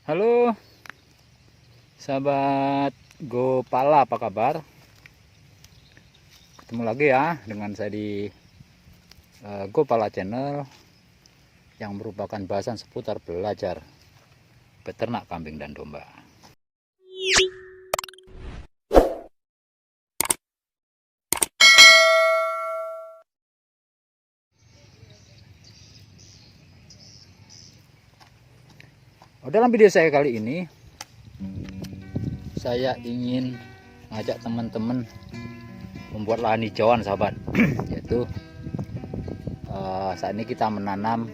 Halo sahabat Gopala, apa kabar? Ketemu lagi ya dengan saya di Gopala Channel yang merupakan bahasan seputar belajar beternak kambing dan domba. Dalam video saya kali ini saya ingin ngajak teman-teman membuat lahan hijauan sahabat. Yaitu saat ini kita menanam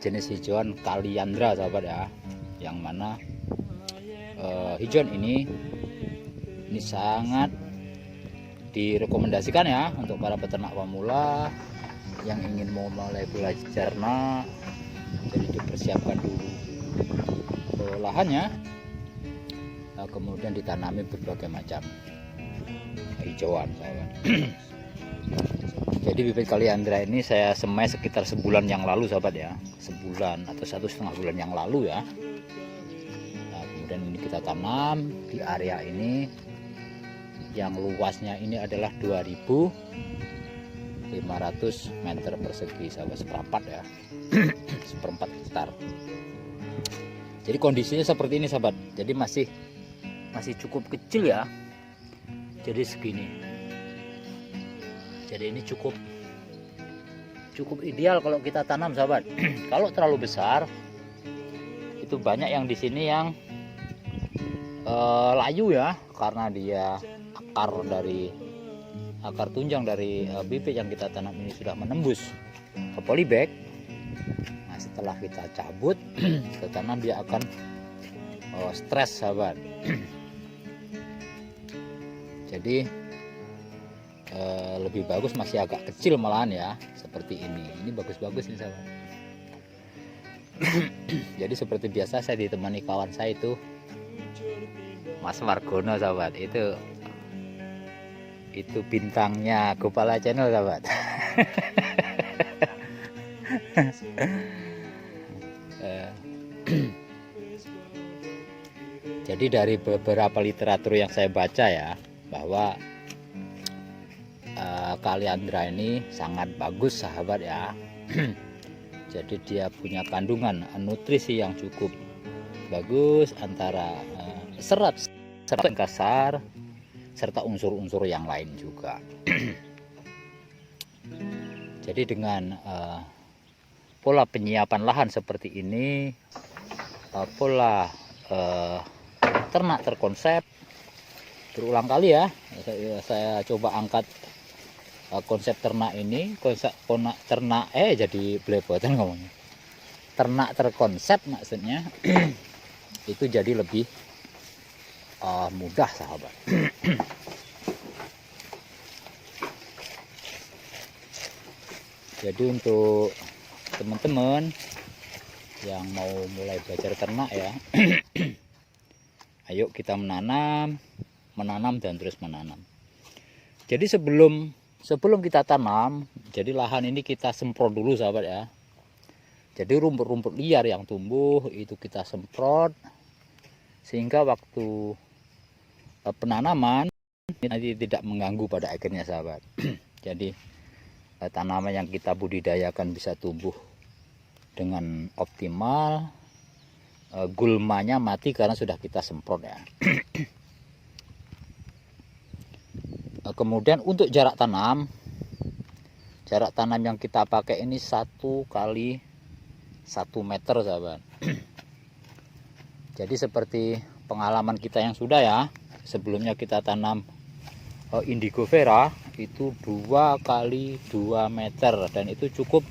jenis hijauan Kaliandra sahabat ya, yang mana hijauan ini sangat direkomendasikan ya untuk para peternak pemula yang ingin mulai belajar ternak. Jadi dipersiapkan dulu lahannya, kemudian ditanami berbagai macam hijauan sahabat. Jadi bibit Kaliandra ini saya semai sekitar sebulan yang lalu sahabat ya, sebulan atau 1,5 bulan yang lalu ya. Nah, kemudian ini kita tanam di area ini yang luasnya ini adalah 2.500 meter persegi sahabat, seperempat ya. Seperempat hektar. Jadi kondisinya seperti ini sahabat. Jadi masih cukup kecil ya. Jadi segini. Jadi ini cukup ideal kalau kita tanam sahabat. Kalau terlalu besar itu banyak yang di sini yang layu ya, karena dia akar tunjang dari bibit yang kita tanam ini sudah menembus ke polybag. Nah, setelah kita cabut kita tanam, dia akan stres sahabat. Jadi lebih bagus masih agak kecil malahan ya, seperti ini. Ini bagus-bagus nih sahabat. Jadi seperti biasa saya ditemani kawan saya itu Mas Margono sahabat. Itu bintangnya Gopala Channel sahabat. Jadi dari beberapa literatur yang saya baca ya, bahwa Kaliandra ini sangat bagus sahabat ya. Jadi dia punya kandungan nutrisi yang cukup bagus antara serat kasar serta unsur-unsur yang lain juga. Jadi dengan pola penyiapan lahan seperti ini, pola ternak terkonsep, berulang kali ya saya coba angkat konsep ternak ini, konsep ternak jadi belepotan ngomongnya. Ternak terkonsep maksudnya itu jadi lebih mudah sahabat. Jadi untuk teman-teman yang mau mulai belajar ternak ya, ayo kita menanam dan terus menanam. Jadi sebelum kita tanam, jadi lahan ini kita semprot dulu sahabat ya. Jadi rumput-rumput liar yang tumbuh itu kita semprot, sehingga waktu penanaman nanti tidak mengganggu pada akhirnya sahabat. Jadi tanaman yang kita budidayakan bisa tumbuh dengan optimal, gulmanya mati karena sudah kita semprot ya. Kemudian untuk jarak tanam yang kita pakai ini 1 kali 1 meter sahabat. Jadi seperti pengalaman kita yang sudah ya, sebelumnya kita tanam indigo vera itu 2 kali 2 meter, dan itu cukup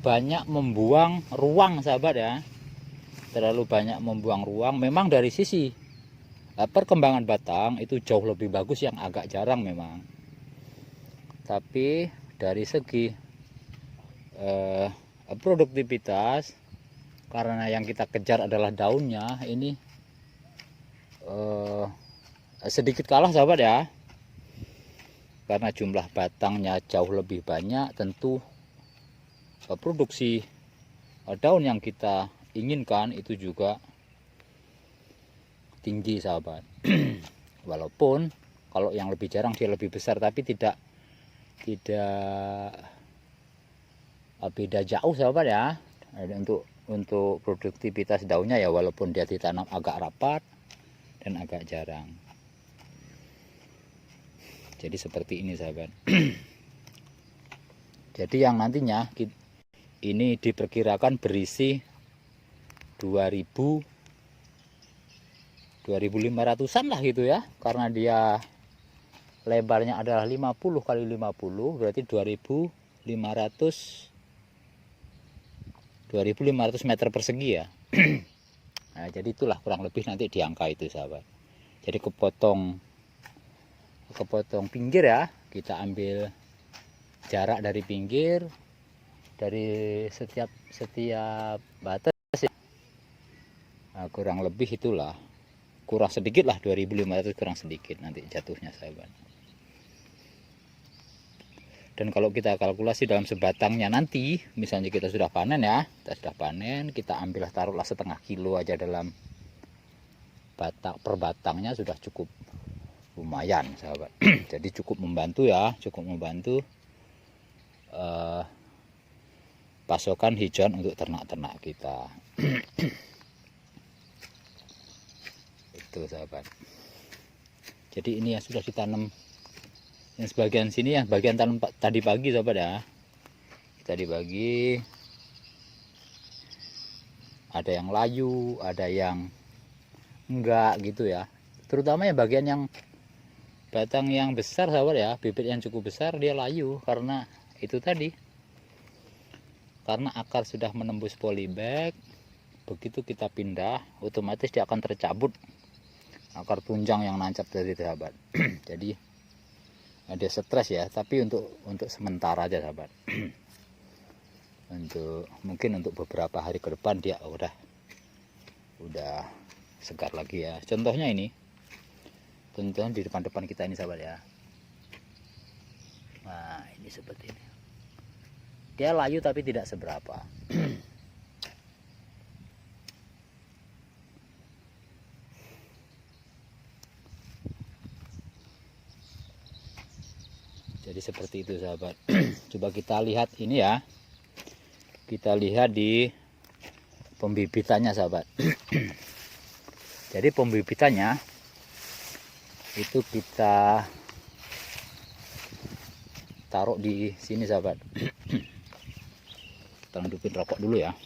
banyak membuang ruang sahabat ya. Terlalu banyak membuang ruang. Memang dari sisi perkembangan batang itu jauh lebih bagus, yang agak jarang memang. Tapi dari segi produktivitas, karena yang kita kejar adalah daunnya, ini sedikit kalah sahabat ya. Karena jumlah batangnya jauh lebih banyak, tentu produksi daun yang kita inginkan itu juga tinggi sahabat. Walaupun kalau yang lebih jarang dia lebih besar, tapi tidak beda jauh sahabat ya. Untuk produktivitas daunnya ya, walaupun dia ditanam agak rapat dan agak jarang. Jadi seperti ini sahabat. Jadi yang nantinya ini diperkirakan berisi 2500-an lah gitu ya, karena dia lebarnya adalah 50 kali 50, berarti 2500 meter persegi ya. Nah, jadi itulah kurang lebih nanti di angka itu sahabat. Jadi kepotong pinggir ya, kita ambil jarak dari pinggir, dari setiap batas ya. Nah, kurang lebih itulah, kurang sedikit lah 2500, kurang sedikit nanti jatuhnya sahabat. Dan kalau kita kalkulasi dalam sebatangnya nanti, misalnya kita sudah panen ya, kita ambillah taruhlah setengah kilo aja dalam per batangnya, sudah cukup lumayan sahabat. Jadi cukup membantu ya, pasokan hijauan untuk ternak-ternak kita. Itu sahabat. Jadi ini yang sudah ditanam, yang sebagian sini, yang bagian tanam tadi pagi sahabat ya. Tadi pagi ada yang layu, ada yang enggak gitu ya. Terutama yang bagian yang batang yang besar sahabat ya, bibit yang cukup besar dia layu, karena itu tadi, karena akar sudah menembus polybag. Begitu kita pindah, otomatis dia akan tercabut akar tunjang yang nancap tadi sahabat. Jadi ada stres ya, tapi untuk sementara aja sahabat. Mungkin untuk beberapa hari ke depan dia udah segar lagi ya. Contohnya ini, contohnya di depan kita ini sahabat ya. Nah ini seperti ini, dia layu tapi tidak seberapa. Jadi seperti itu sahabat. Coba kita lihat ini ya, kita lihat di pembibitannya sahabat. Jadi pembibitannya itu kita taruh di sini sahabat. Kita hidupin rokok dulu ya.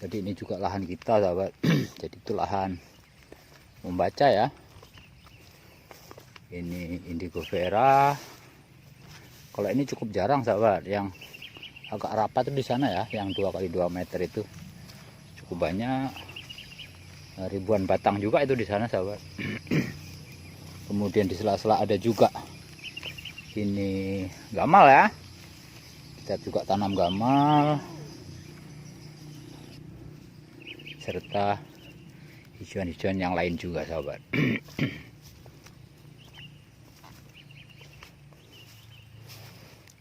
Jadi ini juga lahan kita sahabat. Jadi itu lahan membaca ya. Ini indigo vera. Kalau ini cukup jarang sahabat, yang agak rapat itu di sana ya, yang 2 kali 2 meter itu cukup banyak, ribuan batang juga itu di sana sahabat. Kemudian di sela-sela ada juga ini gamal ya, kita juga tanam gamal, serta hijauan-hijauan yang lain juga sahabat.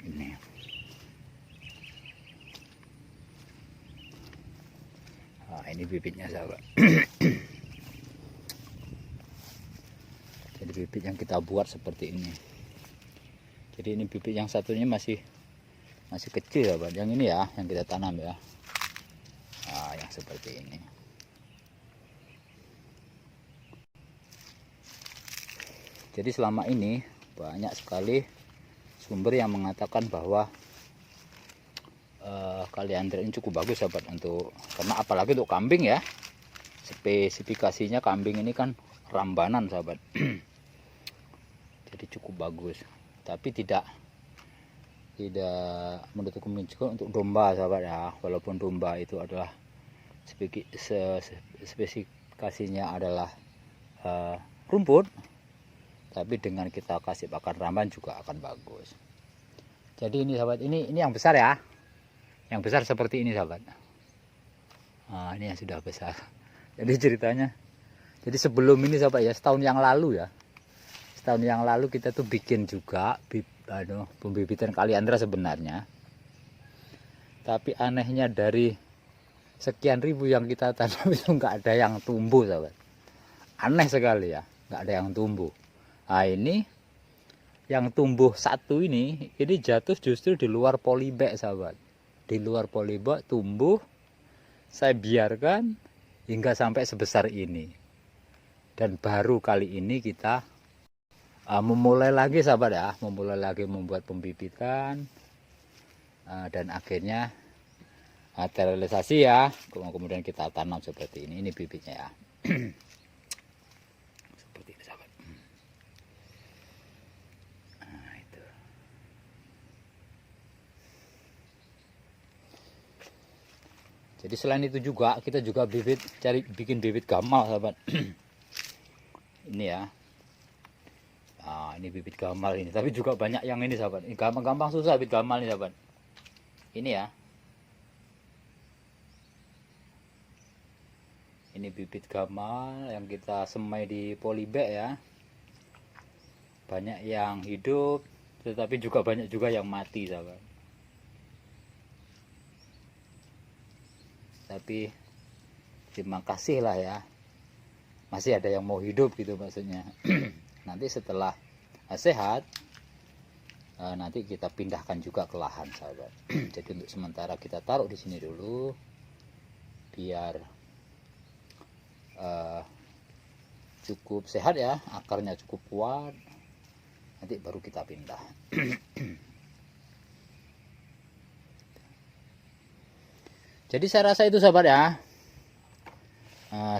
Ini nah, ini bibitnya sahabat. Jadi bibit yang kita buat seperti ini. Jadi ini bibit yang satunya masih kecil sahabat, yang ini ya yang kita tanam ya. Nah, yang seperti ini. Jadi selama ini banyak sekali sumber yang mengatakan bahwa kaliandra ini cukup bagus sahabat, karena apalagi untuk kambing ya. Spesifikasinya kambing ini kan rambanan sahabat. Jadi cukup bagus, tapi tidak menutup kemungkinan untuk domba sahabat ya. Walaupun domba itu adalah spesifikasinya adalah rumput, tapi dengan kita kasih pakan ramban juga akan bagus. Jadi ini sahabat, ini yang besar ya, yang besar seperti ini sahabat. Nah, ini yang sudah besar. Jadi ceritanya, jadi sebelum ini sahabat ya, setahun yang lalu ya, setahun yang lalu kita tuh bikin juga pembibitan kaliandra sebenarnya. Tapi anehnya dari sekian ribu yang kita tanam itu nggak ada yang tumbuh sahabat. Aneh sekali ya, nggak ada yang tumbuh. Nah ini yang tumbuh satu ini jatuh justru di luar polybag sahabat. Di luar polybag tumbuh, saya biarkan hingga sampai sebesar ini. Dan baru kali ini kita memulai lagi sahabat ya, memulai lagi membuat pembibitan, dan akhirnya terrealisasi ya, kemudian kita tanam seperti ini bibitnya ya. Seperti ini sahabat. Nah, itu. Jadi selain itu juga kita juga bikin bibit gamal sahabat. Ini ya. Nah, ini bibit gamal ini, tapi juga banyak yang ini sahabat. Ini gampang susah bibit gamal ini sahabat. Ini ya. Ini bibit gamal yang kita semai di polybag ya. Banyak yang hidup, tetapi juga banyak juga yang mati sahabat. Tapi terima kasih lah ya, masih ada yang mau hidup gitu maksudnya. Nanti setelah sehat, nanti kita pindahkan juga ke lahan sahabat. Jadi untuk sementara kita taruh di sini dulu biar cukup sehat ya, akarnya cukup kuat, nanti baru kita pindah. Jadi saya rasa itu sahabat ya.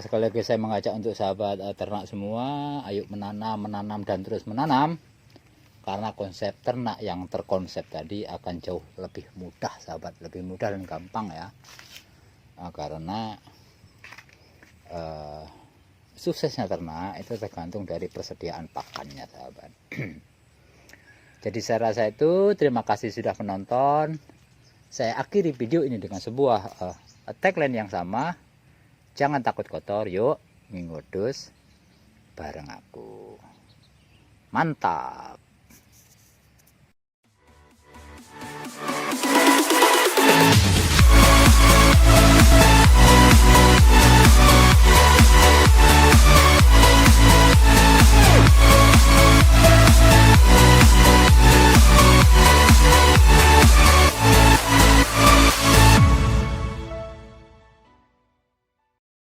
Sekali lagi saya mengajak untuk sahabat ternak semua, ayo menanam dan terus menanam. Karena konsep ternak yang terkonsep tadi akan jauh lebih mudah sahabat, lebih mudah dan gampang ya. Karena suksesnya ternak itu tergantung dari persediaan pakannya sahabat. Jadi saya rasa itu, terima kasih sudah menonton. Saya akhiri video ini dengan sebuah tagline yang sama. Jangan takut kotor, yuk ngodus bareng aku. Mantap.